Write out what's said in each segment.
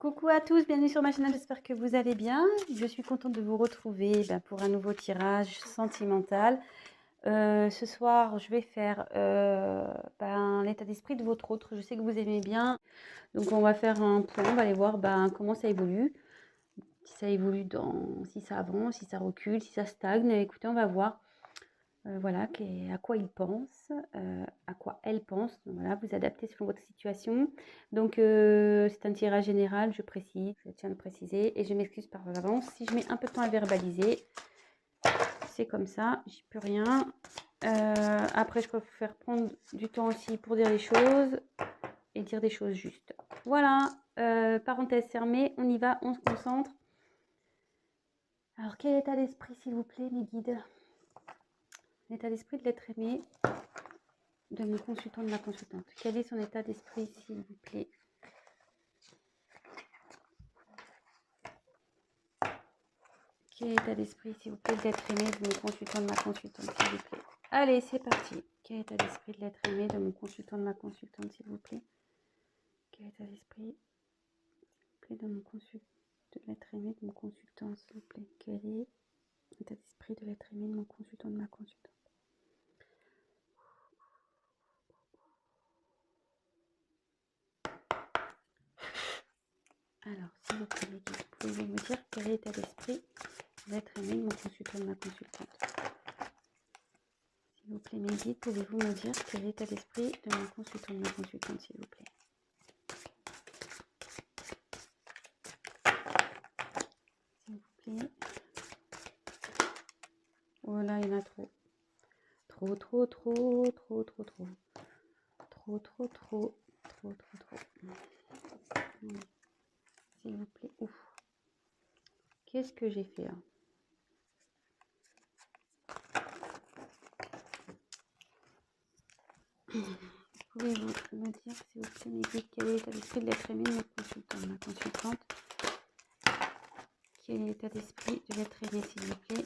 Coucou à tous, bienvenue sur ma chaîne, j'espère que vous allez bien. Je suis contente de vous retrouver pour un nouveau tirage sentimental. Ce soir, je vais faire l'état d'esprit de votre autre. Je sais que vous aimez bien, donc on va faire un point, on va aller voir comment ça évolue. Si ça évolue, si ça avance, si ça recule, si ça stagne. Écoutez, on va voir. Voilà, à quoi il pense, à quoi elle pense. Voilà, vous adaptez selon votre situation. Donc, c'est un tirage général, je précise, je tiens à le préciser. Et je m'excuse par avance si je mets un peu de temps à verbaliser. C'est comme ça, j'y peux rien. Après, je peux vous faire prendre du temps aussi pour dire les choses et dire des choses justes. Voilà, parenthèse fermée, on y va, on se concentre. Alors, quel état d'esprit, s'il vous plaît, mes guides? L'état d'esprit de l'être aimé de mon consultant, de ma consultante. Quel est son état d'esprit, s'il vous plaît? Quel est l'état d'esprit, s'il vous plaît, de l'être aimé de mon consultant, de ma consultante, s'il vous plaît? Allez, c'est parti. Quel est l'état d'esprit de l'être aimé de mon consultant, de ma consultante, s'il vous plaît? Quel est l'état d'esprit, s'il vous plaît, de mon consultant, de l'être aimé de mon consultant, s'il vous plaît? Quel est l'état d'esprit de l'être aimé de mon consultant, de ma consultante? Alors, s'il vous plaît, pouvez-vous me dire quel est l'état d'esprit de l'être aimé de mon consultant, de ma consultante? S'il vous plaît, mes guides, pouvez-vous me dire quel est l'état d'esprit de mon consultant, de ma consultante, s'il vous plaît? S'il vous plaît. Oh là, il y en a trop. Trop, trop, trop, trop, trop, trop. Trop, trop, trop, trop, trop, trop. S'il vous plaît. Ouf. Qu'est-ce que j'ai fait là? Pouvez-vous me dire, s'il vous plaît, mes guides, quel est l'état d'esprit de l'être aimé de mon consultant, de ma consultante? Quel est l'état d'esprit de l'être aimé, s'il vous plaît?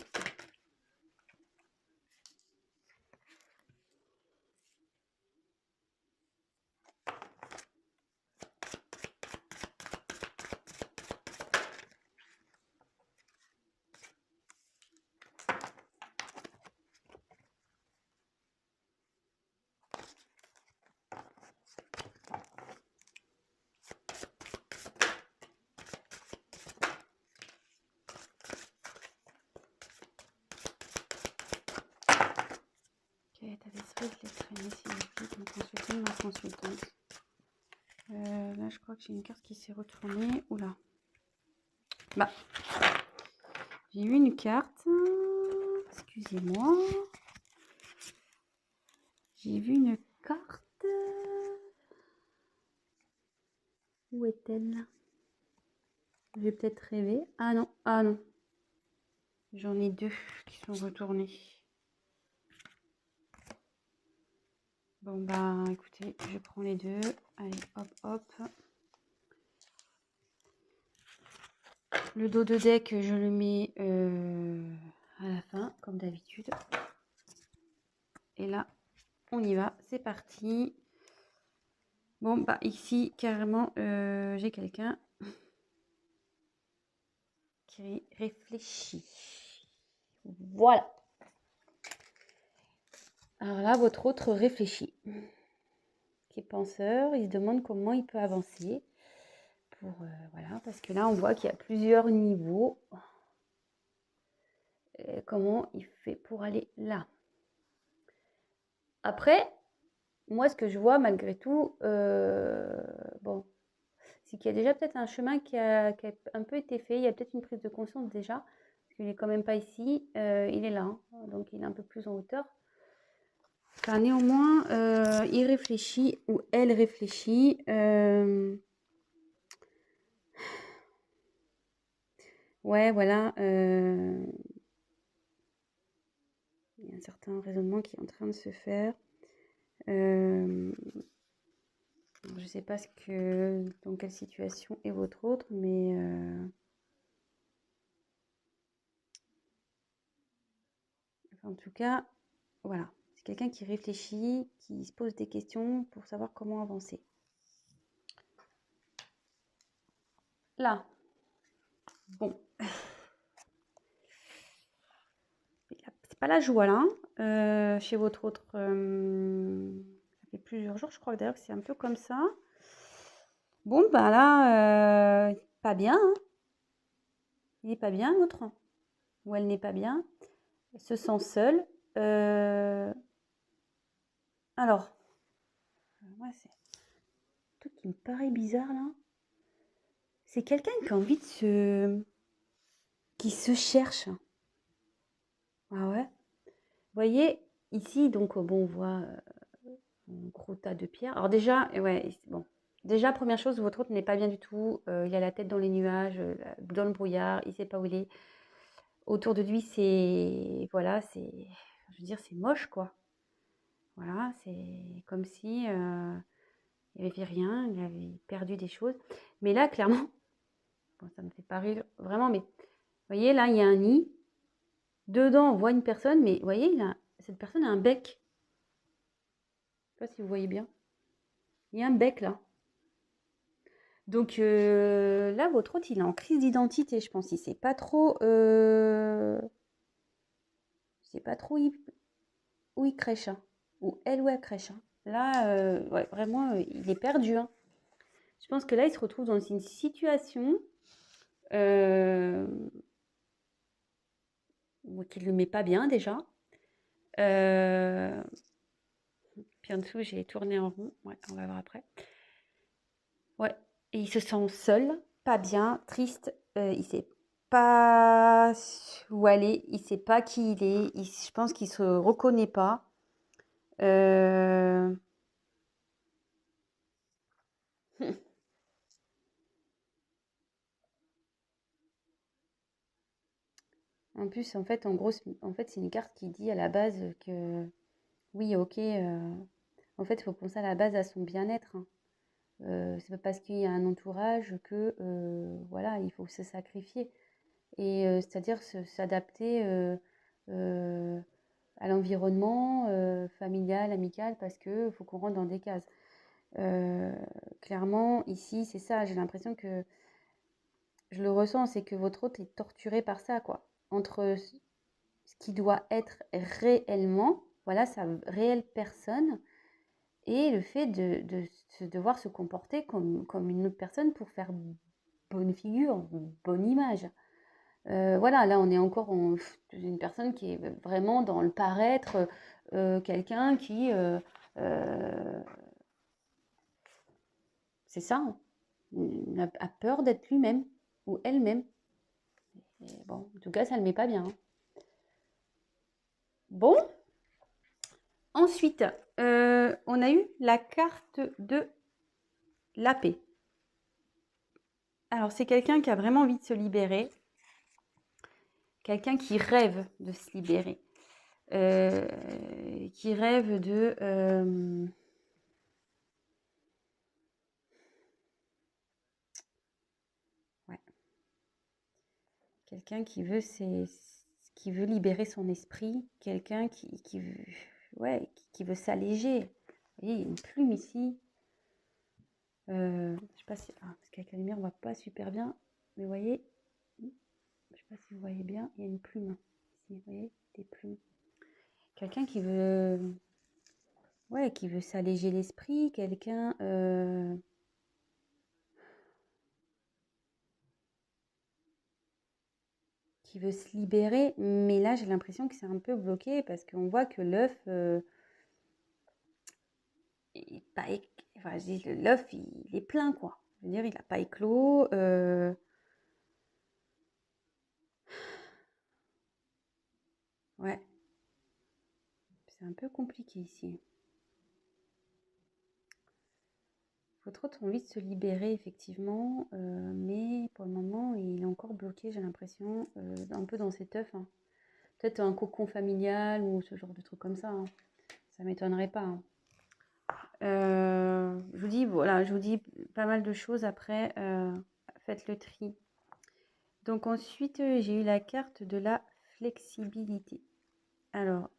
Quel est l'état d'esprit de l'être aimé, s'il vous plaît, de mon consultant, de ma consultante? Là, je crois que j'ai une carte qui s'est retournée. Oula. Bah, j'ai eu une carte. Excusez-moi. J'ai vu une carte. Où est-elle? J'ai peut-être rêvé. Ah non, ah non. J'en ai deux qui sont retournés. Bon bah écoutez, je prends les deux. Allez, hop, hop. Le dos de deck, je le mets à la fin, comme d'habitude. Et là, on y va. C'est parti. Bon, bah ici, carrément, j'ai quelqu'un qui réfléchit. Voilà. Alors là, votre autre réfléchit. Qui est penseur, il se demande comment il peut avancer. Voilà, parce que là, on voit qu'il y a plusieurs niveaux. Comment il fait pour aller là? Après, moi, ce que je vois malgré tout, bon, c'est qu'il y a déjà peut-être un chemin qui a un peu été fait. Il y a peut-être une prise de conscience déjà, parce qu'il n'est quand même pas ici. Il est là, hein, donc il est un peu plus en hauteur. Enfin, néanmoins, il réfléchit, ou elle réfléchit. Ouais, voilà. Il y a un certain raisonnement qui est en train de se faire. Je ne sais pas dans quelle situation est votre autre, mais en tout cas, voilà. C'est quelqu'un qui réfléchit, qui se pose des questions pour savoir comment avancer. là, bon, c'est pas la joie là, hein. Chez votre autre, ça fait plusieurs jours, je crois d'ailleurs que c'est un peu comme ça. Bon, bah là, pas bien, hein. Il est pas bien l'autre, ou elle n'est pas bien. Elle se sent seule. Alors, moi, c'est un truc qui me paraît bizarre là. C'est quelqu'un qui a envie de qui se cherche. Ah ouais. Vous voyez, ici, donc, bon, on voit un gros tas de pierres. Alors déjà, ouais, bon. Déjà, première chose, votre hôte n'est pas bien du tout. Il a la tête dans les nuages, dans le brouillard, il ne sait pas où il est. Autour de lui, c'est, voilà, c'est, je veux dire, c'est moche, quoi. Voilà, c'est comme si il n'y avait rien, il avait perdu des choses. Mais là, clairement, bon, ça me fait pas rire vraiment, mais vous voyez, là, il y a un nid. Dedans, on voit une personne, mais vous voyez, cette personne a un bec. Je ne sais pas si vous voyez bien. Il y a un bec là. Donc là, votre hôte, il est en crise d'identité, je pense. Il sait pas trop, où il crèche, hein. Ou elle où elle crèche, hein. Là, ouais, vraiment, il est perdu, hein. Je pense que là, il se retrouve dans une situation euh, qui ne le met pas bien déjà. Puis en dessous, j'ai tourné en rond. Ouais, on va voir après. Ouais, et il se sent seul, pas bien, triste. Il sait pas où aller, il sait pas qui il est. Je pense qu'il se reconnaît pas. Euh, En plus, en fait, en gros, en fait, c'est une carte qui dit à la base que oui, ok. En fait, il faut penser à la base à son bien-être, hein. C'est pas parce qu'il y a un entourage que voilà, il faut se sacrifier. Et c'est-à-dire s'adapter à l'environnement familial, amical, parce que faut qu'on rentre dans des cases. Euh, Clairement, ici, c'est ça. J'ai l'impression que je le ressens, c'est que votre hôte est torturé par ça, quoi. Entre ce qui doit être réellement, voilà, sa réelle personne, et le fait de devoir se comporter comme une autre personne pour faire bonne figure, bonne image. Voilà, là, on est encore une personne qui est vraiment dans le paraître, quelqu'un qui, c'est ça, hein, a peur d'être lui-même ou elle-même. Et bon, en tout cas, ça ne le met pas bien, hein. Bon, ensuite, on a eu la carte de la paix. Alors, c'est quelqu'un qui a vraiment envie de se libérer, quelqu'un qui rêve de se libérer, qui rêve de... ouais, quelqu'un qui veut libérer son esprit, quelqu'un qui veut, ouais, qui veut s'alléger. Vous voyez, il y a une plume ici. Je sais pas si, parce qu'avec la lumière, on voit pas super bien, mais vous voyez, je sais pas si vous voyez bien, il y a une plume ici, vous voyez, des plumes. Quelqu'un qui veut, ouais, qui veut s'alléger l'esprit, quelqu'un qui veut se libérer, mais là, j'ai l'impression que c'est un peu bloqué parce qu'on voit que l'œuf est pas, enfin, l'œuf, il est plein, quoi. Je veux dire, il n'a pas éclos. Ouais, c'est un peu compliqué ici. Votre autre a envie de se libérer, effectivement, mais pour le moment, il est encore bloqué, j'ai l'impression, un peu dans cet œuf, hein. Peut-être un cocon familial ou ce genre de truc comme ça, hein. Ça m'étonnerait pas, hein. Je vous dis, voilà, je vous dis pas mal de choses après. Faites le tri. Donc ensuite, j'ai eu la carte de la flexibilité. Alors,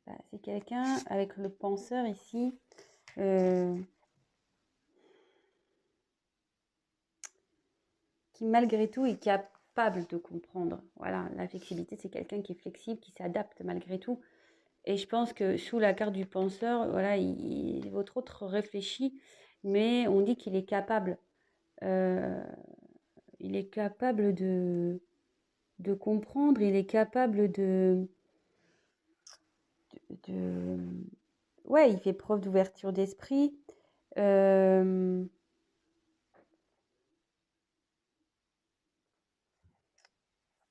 c'est quelqu'un avec le penseur ici. Qui malgré tout est capable de comprendre. Voilà, la flexibilité, c'est quelqu'un qui est flexible, qui s'adapte malgré tout. Et je pense que sous la carte du penseur, voilà, votre autre réfléchit, mais on dit qu'il est capable. Il est capable de comprendre, il est capable de... Ouais, il fait preuve d'ouverture d'esprit.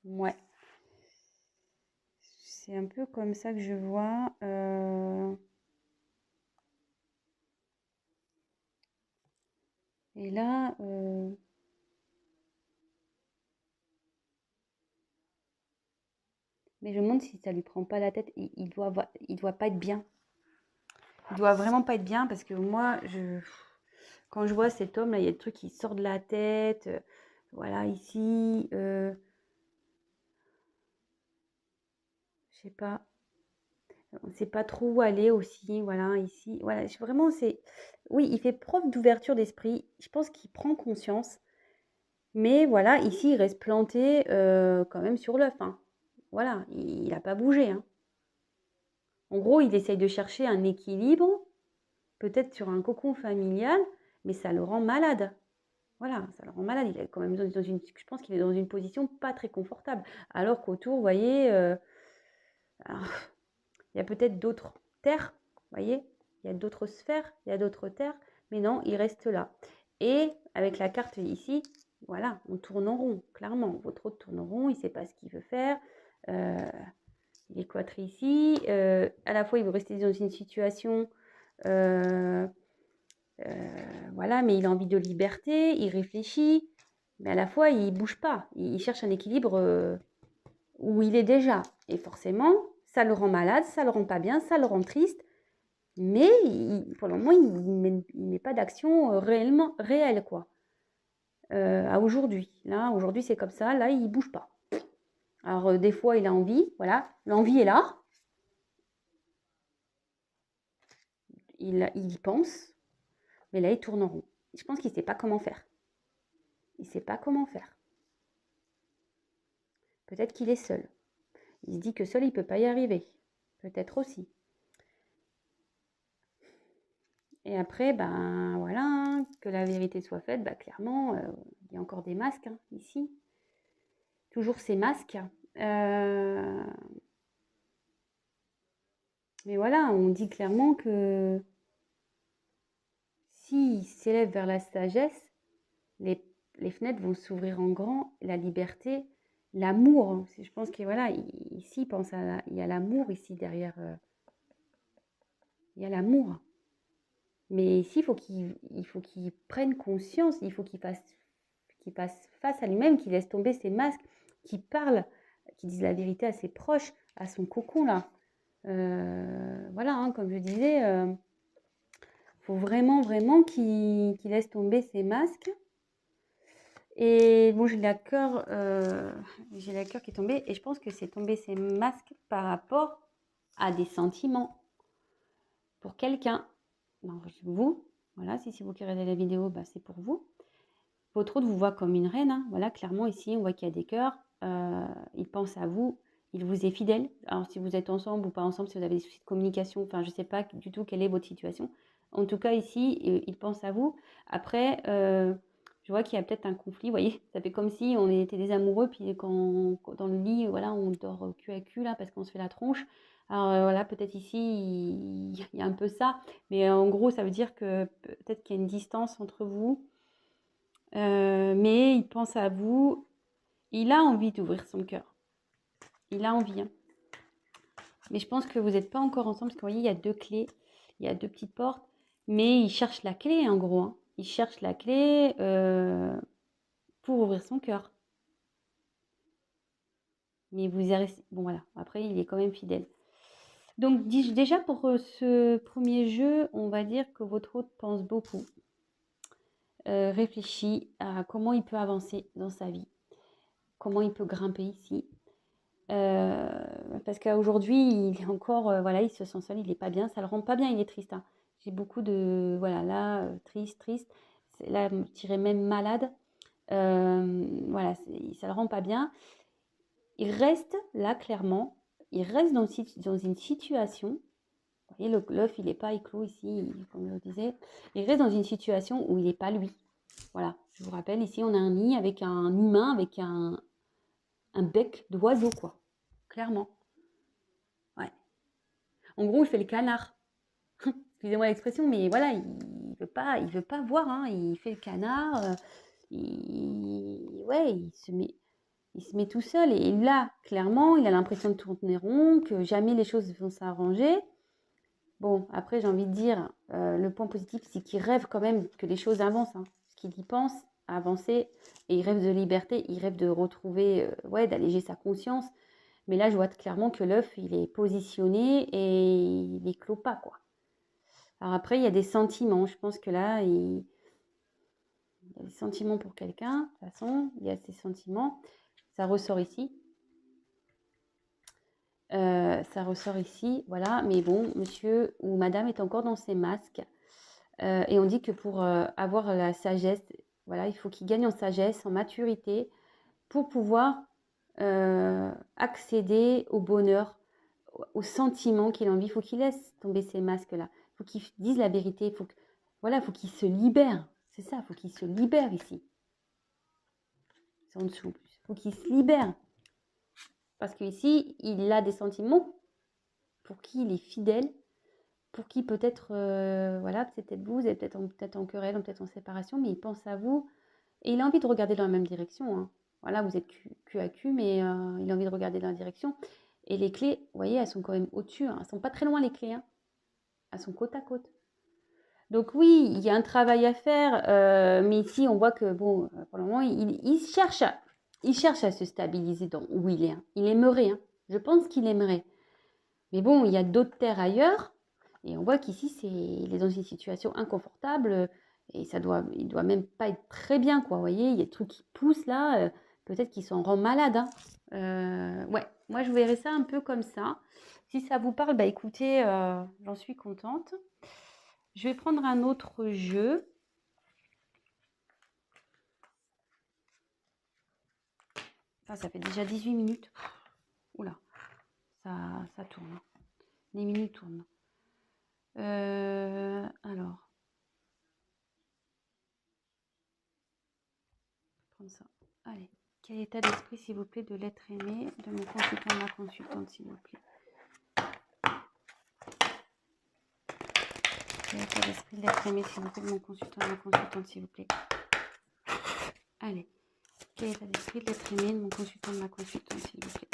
Ouais. C'est un peu comme ça que je vois. Et là, mais je me demande si ça lui prend pas la tête. Il doit pas être bien. Il doit vraiment pas être bien parce que moi, quand je vois cet homme là, il y a des trucs qui sortent de la tête. Voilà, ici, je sais pas. On ne sait pas trop où aller aussi. Voilà, ici. Voilà, vraiment, c'est. Oui, il fait preuve d'ouverture d'esprit. Je pense qu'il prend conscience. Mais voilà, ici, il reste planté quand même sur l'œuf, hein. Voilà, il n'a pas bougé, hein. En gros, il essaye de chercher un équilibre, peut-être sur un cocon familial, mais ça le rend malade. Voilà, ça le rend malade. Il est quand même je pense qu'il est dans une position pas très confortable. Alors qu'autour, vous voyez, alors, il y a peut-être d'autres terres, vous voyez, il y a d'autres sphères, il y a d'autres terres, mais non, il reste là. Et avec la carte ici, voilà, on tourne en rond, clairement. Votre autre tourne en rond, il ne sait pas ce qu'il veut faire. Il est cloîtré ici. À la fois, il veut rester dans une situation, voilà, mais il a envie de liberté, il réfléchit, mais à la fois, il ne bouge pas. Il cherche un équilibre où il est déjà. Et forcément, ça le rend malade, ça le rend pas bien, ça le rend triste. Mais pour le moment, il met pas d'action réelle, quoi. À aujourd'hui. Là, aujourd'hui, c'est comme ça. Là, il bouge pas. Alors, des fois, il a envie. Voilà, l'envie est là. Il y pense. Mais là, il tourne en rond. Je pense qu'il ne sait pas comment faire. Il ne sait pas comment faire. Peut-être qu'il est seul. Il se dit que seul, il ne peut pas y arriver. Peut-être aussi. Et après, ben voilà, hein, que la vérité soit faite, bah, clairement, il y a encore des masques hein, ici. Toujours ces masques. Mais voilà, on dit clairement que s'il s'élève vers la sagesse, les, les fenêtres vont s'ouvrir en grand, la liberté, l'amour. Je pense que voilà, ici, il y a l'amour ici derrière. Il y a l'amour. Mais ici, il faut qu'il prenne conscience, il faut qu'il fasse face à lui-même, qu'il laisse tomber ses masques, qu'il parle, qu'il dise la vérité à ses proches, à son cocon là. Voilà, hein, comme je disais, faut vraiment, vraiment qu'il laisse tomber ses masques. Et bon, j'ai la cœur qui est tombé, et je pense que c'est tomber ses masques par rapport à des sentiments pour quelqu'un. Vous, voilà, si c'est vous qui regardez la vidéo, bah, c'est pour vous. Votre autre vous voit comme une reine, hein. Voilà, clairement ici, on voit qu'il y a des cœurs. Il pense à vous, il vous est fidèle. Alors, si vous êtes ensemble ou pas ensemble, si vous avez des soucis de communication, enfin, je ne sais pas du tout quelle est votre situation. En tout cas, ici, il pense à vous. Après, je vois qu'il y a peut-être un conflit. Vous voyez, ça fait comme si on était des amoureux, puis quand dans le lit, voilà, on dort cul à cul, là, parce qu'on se fait la tronche. Alors, voilà, peut-être ici, il y a un peu ça. Mais en gros, ça veut dire que peut-être qu'il y a une distance entre vous. Mais il pense à vous. Il a envie d'ouvrir son cœur. Il a envie, hein. Mais je pense que vous n'êtes pas encore ensemble parce que vous voyez, il y a deux clés. Il y a deux petites portes. Mais il cherche la clé, en gros, hein. Il cherche la clé pour ouvrir son cœur. Mais vous y restez. Bon, voilà. Après, il est quand même fidèle. Donc, déjà, pour ce premier jeu, on va dire que votre hôte pense beaucoup. Réfléchit à comment il peut avancer dans sa vie. Comment il peut grimper ici. Euh, Parce qu'aujourd'hui, il est encore, voilà, il se sent seul, il est pas bien, ça le rend pas bien, il est triste, hein. J'ai beaucoup de, voilà, là, triste, triste. Là, je dirais même malade. Voilà, ça le rend pas bien. Il reste là, clairement, il reste dans une situation. Vous voyez, l'œuf, il n'est pas éclos ici, comme je le disais. Il reste dans une situation où il n'est pas lui. Voilà, je vous rappelle, ici, on a un nid avec un humain, avec un bec d'oiseau, quoi. Clairement. Ouais. En gros, il fait le canard. Excusez-moi l'expression, mais voilà, il veut pas voir, hein. Il fait le canard. Ouais, il se met tout seul. Et là, clairement, il a l'impression de tourner rond, que jamais les choses vont s'arranger. Bon, après, j'ai envie de dire, le point positif, c'est qu'il rêve quand même que les choses avancent, hein. Parce qu'il y pense à avancer et il rêve de liberté, il rêve de retrouver, ouais, d'alléger sa conscience. Mais là, je vois clairement que l'œuf, il est positionné et il éclot pas, quoi. Alors après, il y a des sentiments. Je pense que là, il y a des sentiments pour quelqu'un. De toute façon, il y a ces sentiments. Ça ressort ici. Ça ressort ici, voilà. Mais bon, monsieur ou madame est encore dans ses masques. Et on dit que pour avoir la sagesse, voilà, il faut qu'il gagne en sagesse, en maturité, pour pouvoir accéder au bonheur, au sentiment qu'il a envie. Il faut qu'il laisse tomber ces masques-là. Il faut qu'il dise la vérité. Voilà, faut qu'il se libère. C'est ça, il faut qu'il se libère ici. C'est en dessous. Il faut qu'il se libère. Parce qu'ici, il a des sentiments pour qui il est fidèle, pour qui peut-être, voilà, peut-être vous êtes peut-être en querelle, peut-être en séparation, mais il pense à vous et il a envie de regarder dans la même direction, hein. Voilà, vous êtes cul à cul, mais il a envie de regarder dans la direction. Et les clés, vous voyez, elles sont quand même au-dessus, hein. Elles sont pas très loin, les clés, hein. Elles sont côte à côte. Donc oui, il y a un travail à faire, mais ici, on voit que, bon, pour le moment, il cherche à se stabiliser dans où il est, hein. Il aimerait, hein. Je pense qu'il aimerait. Mais bon, il y a d'autres terres ailleurs. Et on voit qu'ici, il est dans une situation inconfortable. Et il doit même pas être très bien, quoi. Vous voyez, il y a des trucs qui poussent là. Peut-être qu'il s'en rend malade, hein. Ouais, moi, je verrais ça un peu comme ça. Si ça vous parle, bah écoutez, j'en suis contente. Je vais prendre un autre jeu. Ah, ça fait déjà 18 minutes. Oula, ça tourne. Les minutes tournent. Alors, prendre ça. Allez. Quel état d'esprit, s'il vous plaît, de l'être aimé de mon consultant, de ma consultante, s'il vous plaît. Quel état d'esprit de l'être aimé, s'il vous plaît, de mon consultant, de ma consultante, s'il vous plaît. Allez. Quel état d'esprit de l'être aimé de mon consultant, de ma consultante, s'il vous plaît.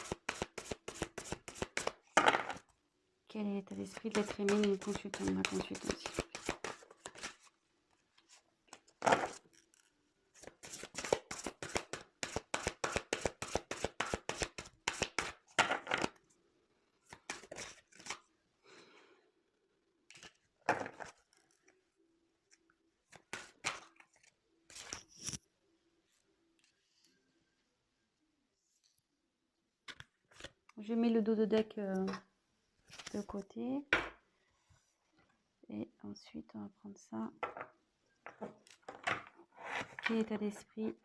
Quel est l'état d'esprit de l'être aimé de mon consultant, de ma consultante, s'il vous plaît. Je mets le dos de deck de côté. Et ensuite, on va prendre ça. Quel état d'esprit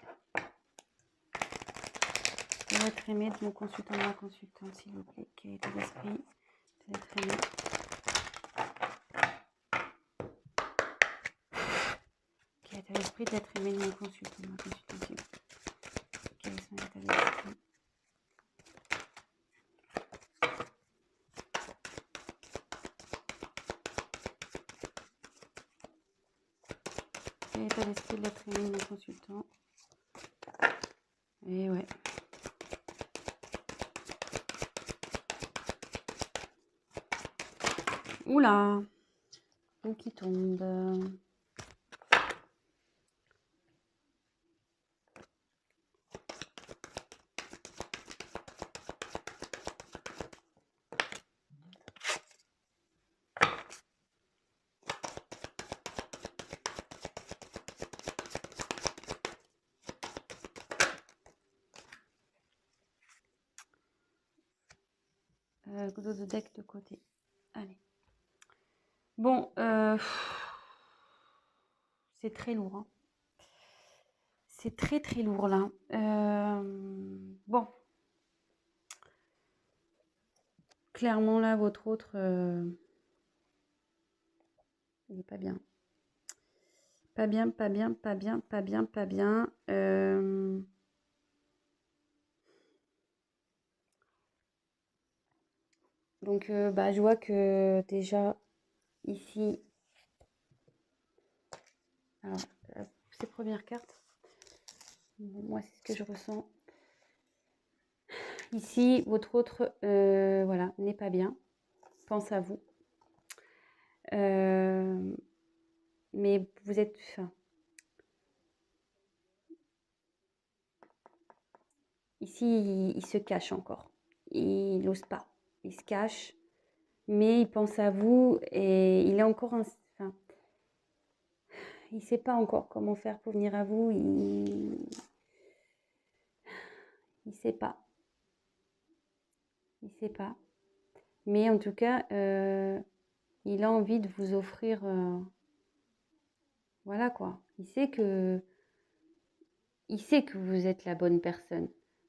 de l'être aimé de mon consultant, de ma consultante, s'il vous plaît. Quel état d'esprit de l'être aimé. Quel état d'esprit de l'être aimé de mon consultant, de ma consultante, s'il vous plaît. Quel est son état d'esprit. Quel état d'esprit de l'être aimé de mon consultant. Et ouais. Oula, l'eau qui tombe. d'autres decks de côté. Allez. Bon, c'est très lourd. Hein. C'est très très lourd là. Bon. Clairement là, votre autre, il n'est pas bien. Pas bien, pas bien, pas bien, pas bien, pas bien. Donc, bah, je vois que déjà, ici, alors, ces premières cartes, moi, c'est ce que je ressens. Ici, votre autre, voilà, n'est pas bien. Pense à vous. Mais vous êtes... Enfin, ici, il se cache encore. Il n'ose pas. Il se cache. Mais il pense à vous et il est encore... Enfin, il ne sait pas encore comment faire pour venir à vous. Il ne sait pas. Il ne sait pas. Mais en tout cas, il a envie de vous offrir... voilà quoi. Il sait que vous êtes la bonne personne,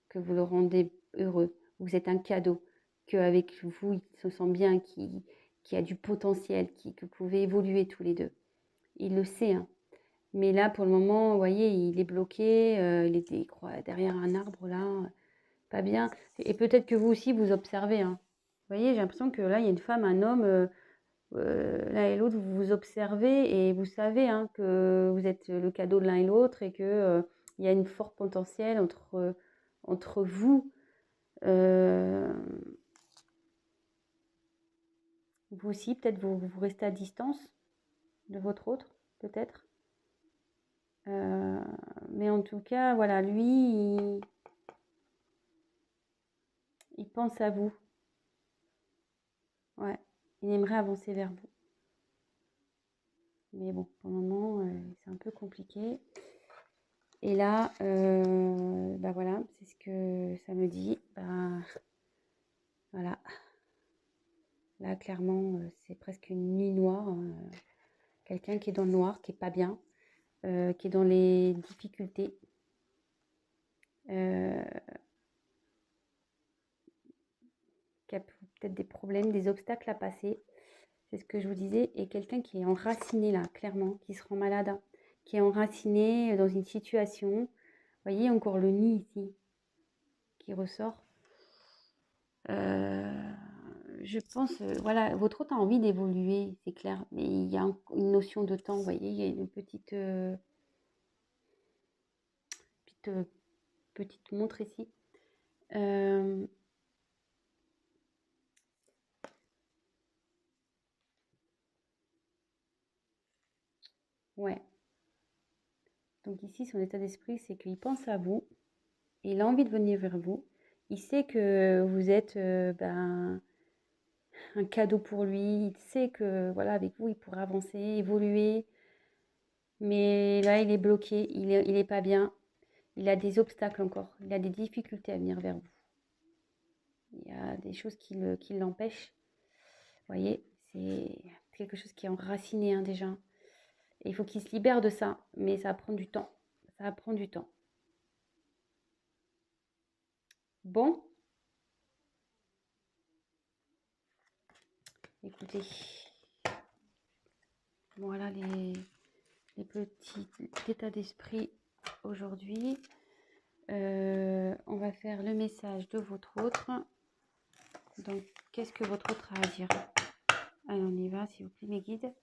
que vous le rendez heureux. Vous êtes un cadeau, qu'avec vous, il se sent bien, qu'il y a du potentiel, que vous pouvez évoluer tous les deux. Il le sait, hein. Mais là, pour le moment, vous voyez, il est bloqué, il est derrière un arbre, là, pas bien. Et peut-être que vous aussi, vous observez, hein. Vous voyez, j'ai l'impression que là, il y a une femme, un homme, l'un et l'autre, vous vous observez et vous savez hein, que vous êtes le cadeau de l'un et l'autre et qu'il y a une forte potentiel entre vous. Vous aussi, peut-être vous restez à distance de votre autre, peut-être. Mais en tout cas, voilà, lui, il pense à vous. Ouais, il aimerait avancer vers vous. Mais bon, pour le moment, c'est un peu compliqué. Et là, bah voilà, c'est ce que ça me dit. Bah, voilà. Là, clairement, c'est presque une nuit noire. Quelqu'un qui est dans le noir, qui est pas bien, qui est dans les difficultés. Qui a peut-être des problèmes, des obstacles à passer. C'est ce que je vous disais. Et quelqu'un qui est enraciné là, clairement, qui se rend malade, hein, qui est enraciné dans une situation. Vous voyez encore le nid ici qui ressort. Je pense, voilà, votre hôte a envie d'évoluer, c'est clair, mais il y a une notion de temps, vous voyez, il y a une petite montre ici. Ouais. Donc ici, son état d'esprit, c'est qu'il pense à vous, il a envie de venir vers vous, il sait que vous êtes un cadeau pour lui, il sait que voilà, avec vous, il pourra avancer, évoluer, mais là, il est bloqué, il est pas bien, il a des obstacles encore, il a des difficultés à venir vers vous. Il y a des choses qui l'empêchent. Vous voyez, c'est quelque chose qui est enraciné hein, déjà. Et il faut qu'il se libère de ça, mais ça va prendre du temps. Ça va prendre du temps. Bon. Écoutez. Voilà les petits états d'esprit aujourd'hui. On va faire le message de votre autre. Donc, qu'est-ce que votre autre a à dire? Allez, on y va, s'il vous plaît, mes guides.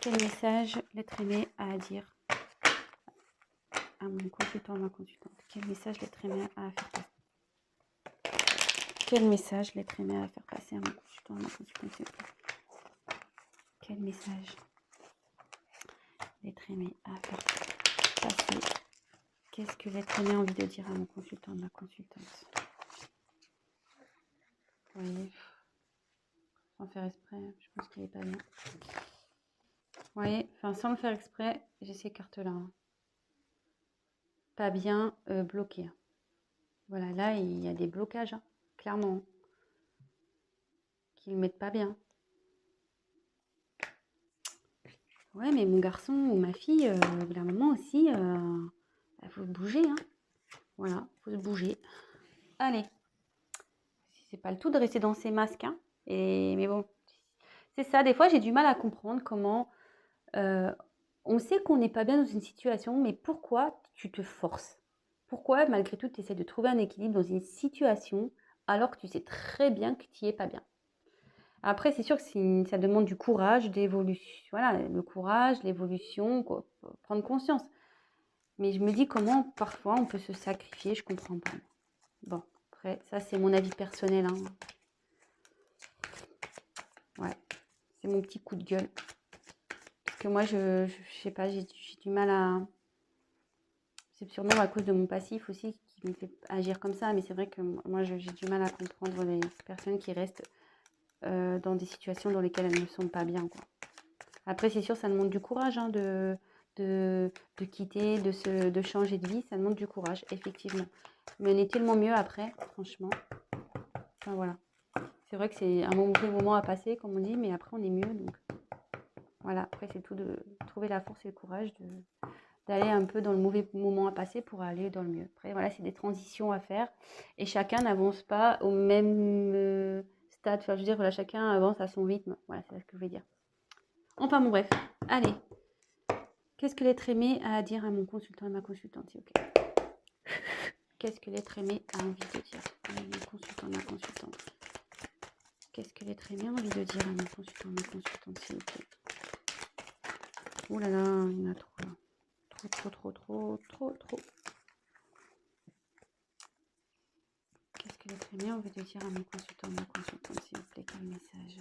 Quel message l'être aimé a à dire à mon consultant, à ma consultante? Quel message l'être aimé a à faire passer? Quel message l'être aimé a à faire passer à mon consultant, à ma consultante, s'il vous plaît? Quel message l'être aimé a à faire passer? Qu'est-ce que l'être aimé a envie de dire à mon consultant, à ma consultante? Vous voyez, sans faire exprès, je pense qu'il n'est pas bien. Vous voyez, enfin sans le faire exprès, j'ai ces cartes-là. Hein. Pas bien, bloqué. Voilà, là, il y a des blocages, hein, clairement. qui le mettent pas bien. Ouais, mais mon garçon ou ma fille, au bout d'un moment aussi, faut se bouger, hein. Voilà, faut se bouger. Allez, c'est pas le tout de rester dans ces masques, hein. Mais bon, c'est ça. Des fois, j'ai du mal à comprendre comment on sait qu'on n'est pas bien dans une situation, mais pourquoi tu te forces? Pourquoi, malgré tout, tu essaies de trouver un équilibre dans une situation alors que tu sais très bien que tu n'y es pas bien? Après, c'est sûr que ça demande du courage, d'évolution. Voilà, le courage, l'évolution, prendre conscience. Mais je me dis comment parfois on peut se sacrifier, je comprends pas. Bon, après, ça c'est mon avis personnel, hein. Ouais, c'est mon petit coup de gueule. Parce que moi, je sais pas, j'ai du mal à... C'est sûrement à cause de mon passif aussi qui me fait agir comme ça. Mais c'est vrai que moi, j'ai du mal à comprendre les personnes qui restent dans des situations dans lesquelles elles ne sont pas bien, quoi. Après, c'est sûr, ça demande du courage, hein, de quitter, de changer de vie. Ça demande du courage, effectivement. Mais on est tellement mieux après, franchement. Enfin, voilà. C'est vrai que c'est un mauvais moment à passer, comme on dit, mais après, on est mieux. Donc, voilà. Après, c'est tout de trouver la force et le courage d'aller un peu dans le mauvais moment à passer pour aller dans le mieux. Après, voilà, c'est des transitions à faire. Et chacun n'avance pas au même stade. Enfin, je veux dire, voilà, chacun avance à son rythme. Voilà, c'est ce que je veux dire. Enfin, bon, bref. Allez. Qu'est-ce que l'être aimé a à dire à mon consultant et ma consultante, s'il vous plaît? Qu'est-ce que l'être aimé a envie de dire à mon consultant et ma consultante? Qu'est-ce que l'être aimé a envie de dire à mon consultant et ma consultante, s'il vous plaît? Oh là là, il y en a trop là. Trop. Qu'est-ce que l'être aimé a envie de dire à mon consultant et ma consultante, s'il vous plaît? Quel message?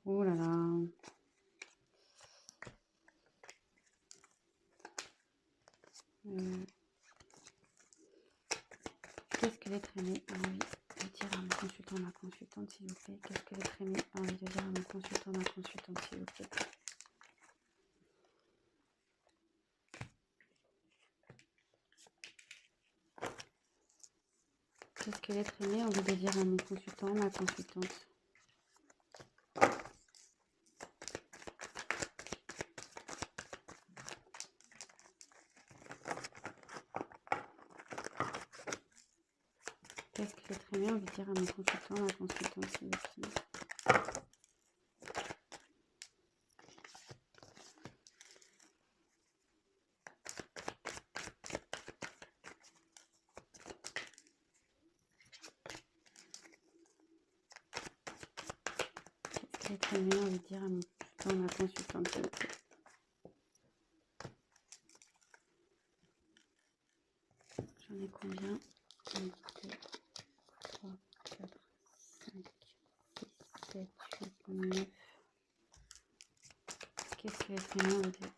Oh là là. Qu'est-ce que l'être aimé a envie de dire à mon consultant, ma consultante, s'il vous plaît? Qu'est-ce que l'être aimé a envie de dire à mon consultant, ma consultante, s'il vous plaît? Qu'est-ce que l'être aimé a envie de dire à mon consultant, ma consultante? Qu'est-ce que l'être aimé a envie de dire à mon consultant, ma consultante, s'il vous plaît? L'être aimé a envie de dire à mon consultant, ma consultante, s'il vous plaît. J'en ai combien? 1, 2, 3, 4, 5, 6, 7, 8, 9. Qu'est-ce que l'être aimé a envie de dire?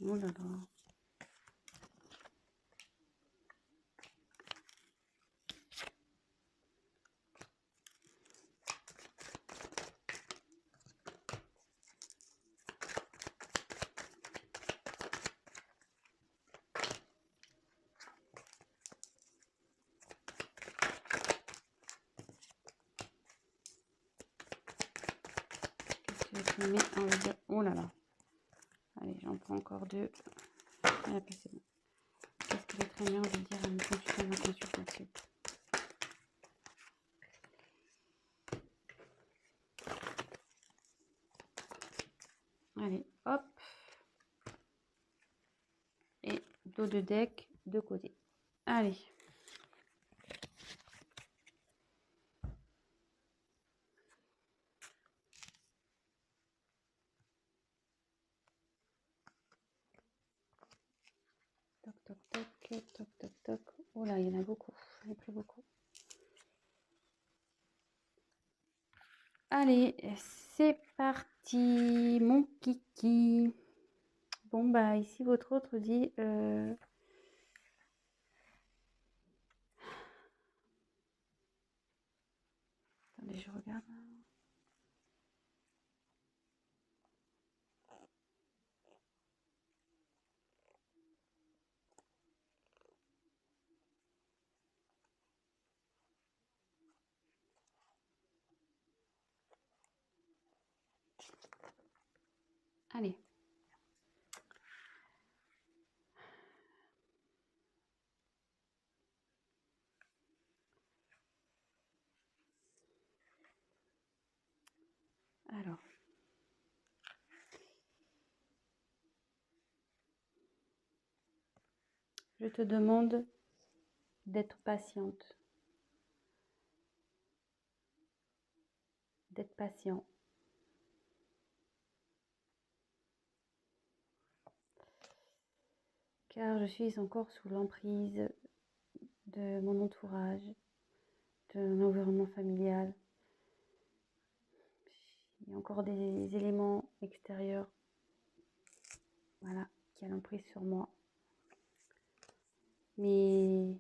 Oh là là. Qu'est-ce que l'être aimé a envie de dire? Oh là là. Allez, j'en prends encore 2. Et après, c'est bon. Qu'est-ce que l'être aimé a envie de dire à mon consultant, ma consultante, s'il vous plaît? Allez, hop. Et dos de deck de côté. Allez. Toc, toc, toc, toc, toc, toc. Oh là, il y en a beaucoup. J'en ai pris beaucoup. Allez, c'est parti, mon kiki. Bon, bah, ici, votre autre dit... Attendez, je regarde. Allez. Alors. Je te demande d'être patiente. D'être patient. Car je suis encore sous l'emprise de mon entourage, de mon environnement familial. Il y a encore des éléments extérieurs, voilà, qui ont l'emprise sur moi. Mais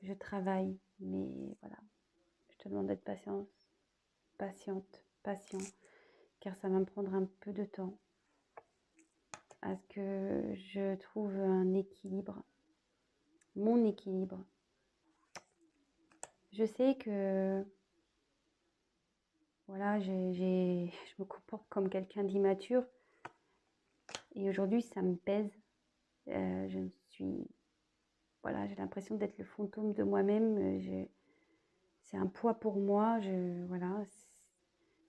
je travaille, mais voilà, je te demande d'être patiente, patient, car ça va me prendre un peu de temps à ce que je trouve un équilibre, mon équilibre. Je sais que voilà, je me comporte comme quelqu'un d'immature et aujourd'hui ça me pèse. Je me suis, voilà, j'ai l'impression d'être le fantôme de moi-même. C'est un poids pour moi. Voilà,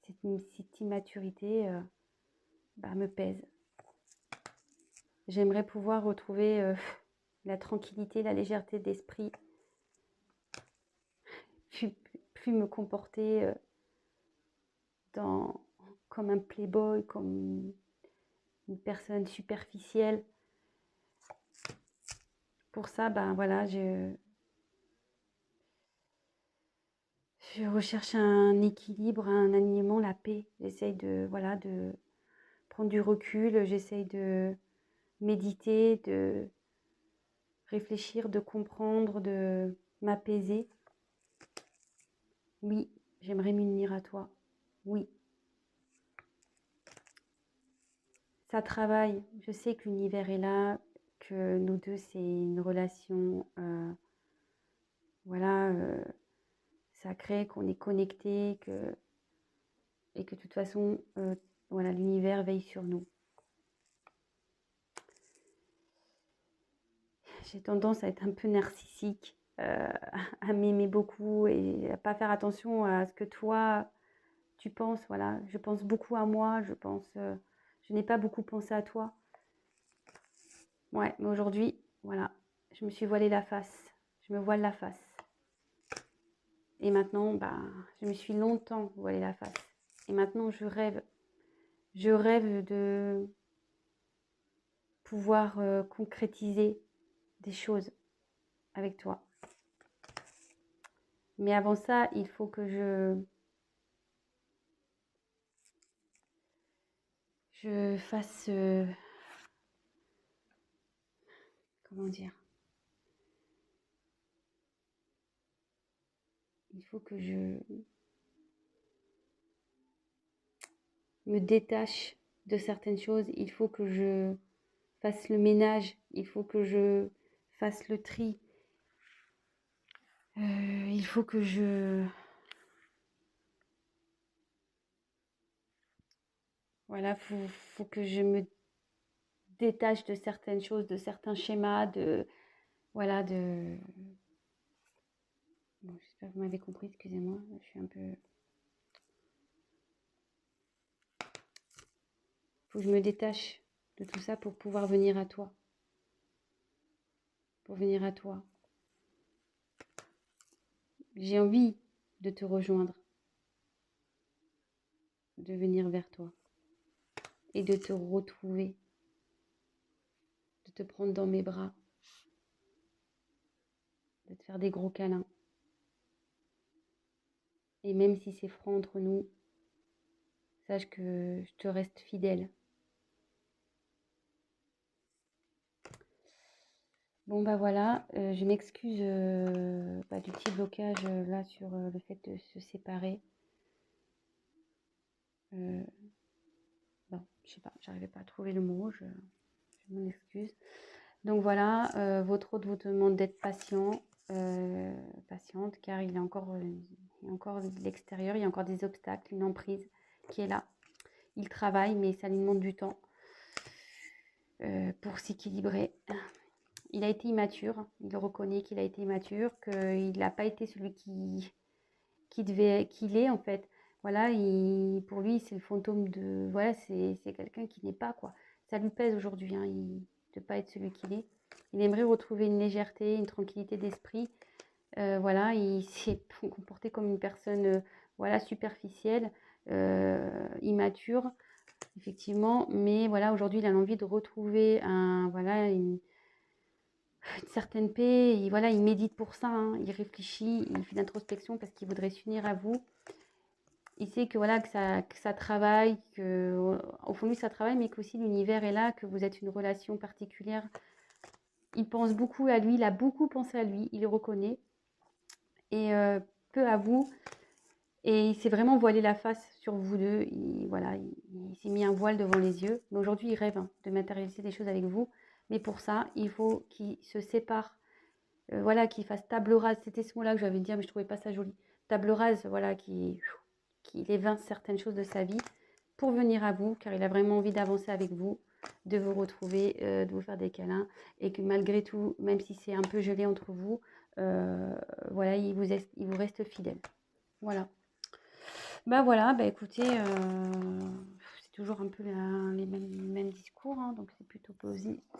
cette immaturité me pèse. J'aimerais pouvoir retrouver la tranquillité, la légèreté d'esprit, plus me comporter comme un playboy, comme une personne superficielle. Pour ça, voilà, je recherche un équilibre, un alignement, la paix. J'essaye de prendre du recul, j'essaye de méditer, de réfléchir, de comprendre, de m'apaiser. Oui, j'aimerais m'unir à toi. Oui. Ça travaille. Je sais que l'univers est là, que nous deux, c'est une relation, sacrée, qu'on est connectés, et que de toute façon, voilà, l'univers veille sur nous. J'ai tendance à être un peu narcissique, à m'aimer beaucoup et à pas faire attention à ce que toi, tu penses. Voilà, je pense beaucoup à moi, je n'ai pas beaucoup pensé à toi. Ouais, mais aujourd'hui, voilà, je me suis voilé la face. Je me voile la face. Et maintenant, je me suis longtemps voilé la face. Et maintenant, je rêve. Je rêve de pouvoir concrétiser des choses avec toi. Mais avant ça, il faut que je fasse, comment dire, il faut que je me détache de certaines choses, il faut que je fasse le ménage, il faut que je fasse le tri, il faut que voilà, faut que je me détache de certaines choses, de certains schémas, voilà, bon, j'espère que vous m'avez compris, excusez-moi, je suis un peu... Faut que je me détache de tout ça pour pouvoir venir à toi. Pour venir à toi. J'ai envie de te rejoindre, de venir vers toi et de te retrouver, de te prendre dans mes bras, de te faire des gros câlins. Et même si c'est franc entre nous, sache que je te reste fidèle. Bon voilà, je m'excuse du petit blocage là sur le fait de se séparer. Je sais pas, j'arrivais pas à trouver le mot, je m'en excuse. Donc voilà, votre hôte vous demande d'être patiente, car il y a encore de l'extérieur, il y a encore des obstacles, une emprise qui est là. Il travaille, mais ça lui demande du temps. pour s'équilibrer. Il a été immature, il reconnaît qu'il a été immature, qu'il n'a pas été celui qu'il est en fait. Voilà, pour lui, c'est le fantôme de... Voilà, c'est quelqu'un qui n'est pas, quoi. Ça lui pèse aujourd'hui, hein, de ne pas être celui qu'il est. Il aimerait retrouver une légèreté, une tranquillité d'esprit. Voilà, il s'est comporté comme une personne voilà, superficielle, immature, effectivement. Mais voilà, aujourd'hui, il a envie de retrouver voilà, une certaine paix. Et voilà, il médite pour ça, hein, il réfléchit, il fait l'introspection parce qu'il voudrait s'unir à vous. Il sait que voilà que ça travaille, que au fond de lui ça travaille, mais qu'aussi l'univers est là, que vous êtes une relation particulière. Il pense beaucoup à lui, il a beaucoup pensé à lui, il le reconnaît et peu à vous. Et il s'est vraiment voilé la face sur vous deux. Voilà, il s'est mis un voile devant les yeux. Mais aujourd'hui, il rêve de matérialiser des choses avec vous. Mais pour ça, il faut qu'il se sépare. Voilà, qu'il fasse table rase. C'était ce mot-là que j'avais dit, mais je trouvais pas ça joli. Table rase, voilà, qu'il évince certaines choses de sa vie pour venir à vous, car il a vraiment envie d'avancer avec vous, de vous retrouver, de vous faire des câlins. Et que malgré tout, même si c'est un peu gelé entre vous, voilà, il vous reste fidèle. Voilà. Bah voilà, bah écoutez, c'est toujours un peu les mêmes discours, hein, donc c'est plutôt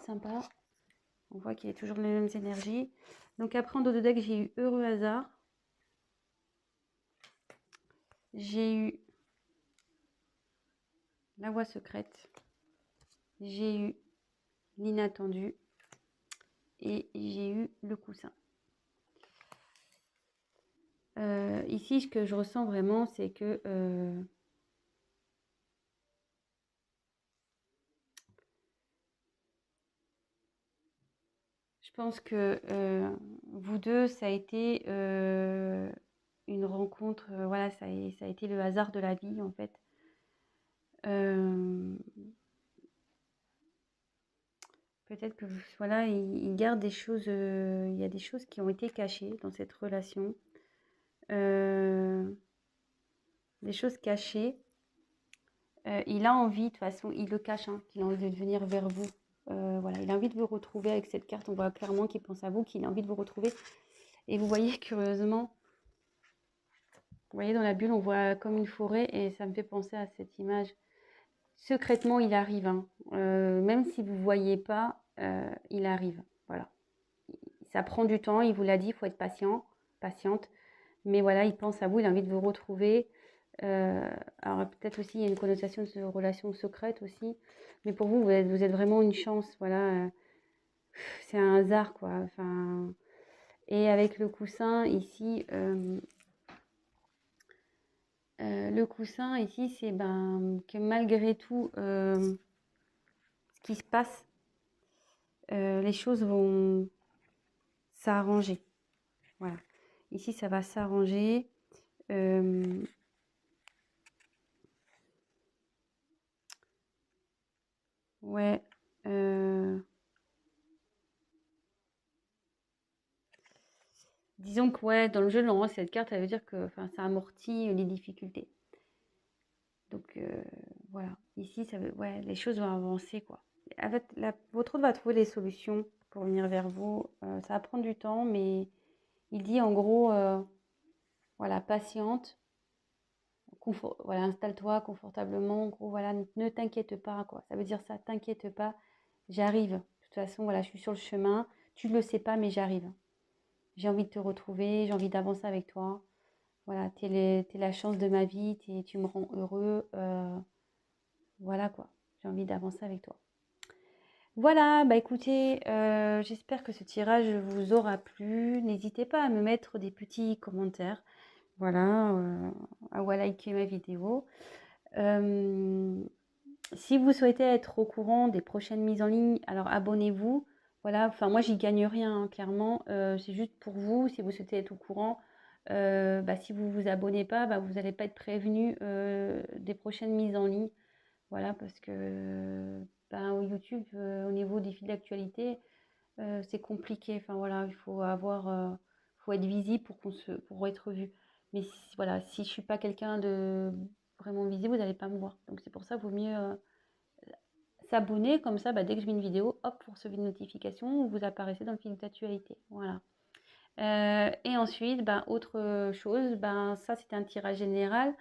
sympa. On voit qu'il y a toujours les mêmes énergies. Donc après en dos de deck, j'ai eu heureux hasard. J'ai eu la voix secrète. J'ai eu l'inattendu. Et j'ai eu le coussin. Ici, ce que je ressens vraiment, c'est que je pense que vous deux, ça a été une rencontre, voilà, ça a été le hasard de la vie en fait. Peut-être que voilà, il garde des choses, il y a des choses qui ont été cachées dans cette relation. Des choses cachées. Il a envie, de toute façon, il le cache, hein, qu'il a envie de venir vers vous. Voilà, il a envie de vous retrouver avec cette carte. On voit clairement qu'il pense à vous, qu'il a envie de vous retrouver. Et vous voyez, curieusement, vous voyez dans la bulle, on voit comme une forêt et ça me fait penser à cette image. Secrètement, il arrive. Hein. Même si vous ne voyez pas, il arrive. Voilà. Ça prend du temps, il vous l'a dit, il faut être patiente. Mais voilà, il pense à vous, il a envie de vous retrouver. Alors peut-être aussi, il y a une connotation de relation secrète aussi. Mais pour vous, vous êtes vraiment une chance. Voilà. C'est un hasard, quoi. Enfin, et avec le coussin, ici, le coussin, ici, c'est que malgré tout, ce qui se passe, les choses vont s'arranger. Voilà. Ici, ça va s'arranger. Ouais. Disons que ouais, dans le jeu, normalement, cette carte, elle veut dire que ça amortit les difficultés. Donc voilà. Ici, ça veut, ouais, les choses vont avancer, quoi. Votre autre va trouver les solutions pour venir vers vous. Ça va prendre du temps, mais il dit en gros, voilà, patiente, voilà, installe-toi confortablement. En gros, voilà, ne t'inquiète pas, quoi. Ça veut dire ça, t'inquiète pas, j'arrive. De toute façon, voilà, je suis sur le chemin. Tu ne le sais pas, mais j'arrive. J'ai envie de te retrouver, j'ai envie d'avancer avec toi. Voilà, t'es la chance de ma vie, tu me rends heureux. Voilà quoi, j'ai envie d'avancer avec toi. Voilà, bah écoutez, j'espère que ce tirage vous aura plu. N'hésitez pas à me mettre des petits commentaires. Voilà, à liker ma vidéo. Si vous souhaitez être au courant des prochaines mises en ligne, alors abonnez-vous. Voilà, enfin moi j'y gagne rien, hein, clairement. C'est juste pour vous, si vous souhaitez être au courant. Si vous vous abonnez pas, vous n'allez pas être prévenu des prochaines mises en ligne. Voilà, parce que YouTube, au niveau des fils d'actualité, c'est compliqué. Enfin voilà, il faut faut être visible pour être vu. Mais voilà, si je suis pas quelqu'un de vraiment visible, vous n'allez pas me voir. Donc c'est pour ça, vaut mieux s'abonner, comme ça, dès que je mets une vidéo, hop, vous recevez une notification, vous apparaissez dans le fil d'actualité. Voilà. Et ensuite, autre chose, ça c'était un tirage général.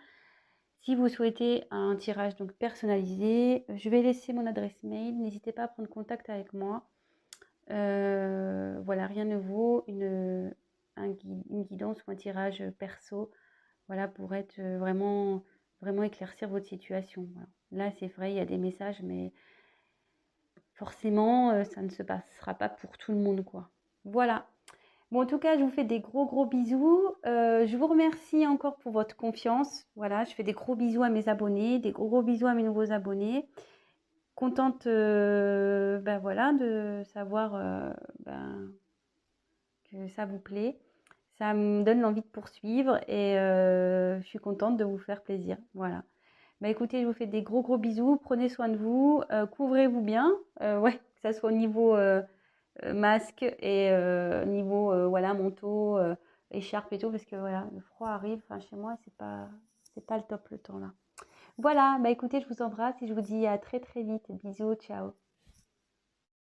Si vous souhaitez un tirage donc personnalisé, je vais laisser mon adresse mail. N'hésitez pas à prendre contact avec moi. Voilà, rien ne vaut une guidance ou un tirage perso, voilà, pour être vraiment, vraiment éclaircir votre situation. Voilà. Là, c'est vrai, il y a des messages, mais forcément, ça ne se passera pas pour tout le monde, quoi. Voilà. Bon, en tout cas, je vous fais des gros, gros bisous. Je vous remercie encore pour votre confiance. Voilà, je fais des gros bisous à mes abonnés, des gros, gros bisous à mes nouveaux abonnés. Contente, voilà, de savoir que ça vous plaît. Ça me donne l'envie de poursuivre et je suis contente de vous faire plaisir. Voilà. Écoutez, je vous fais des gros, gros bisous. Prenez soin de vous. Couvrez-vous bien. Ouais, que ça soit au niveau masque et niveau voilà, manteau, écharpe et tout, parce que voilà, le froid arrive. Enfin, chez moi, c'est pas le top le temps là. Voilà, écoutez, je vous embrasse et je vous dis à très très vite. Bisous, ciao.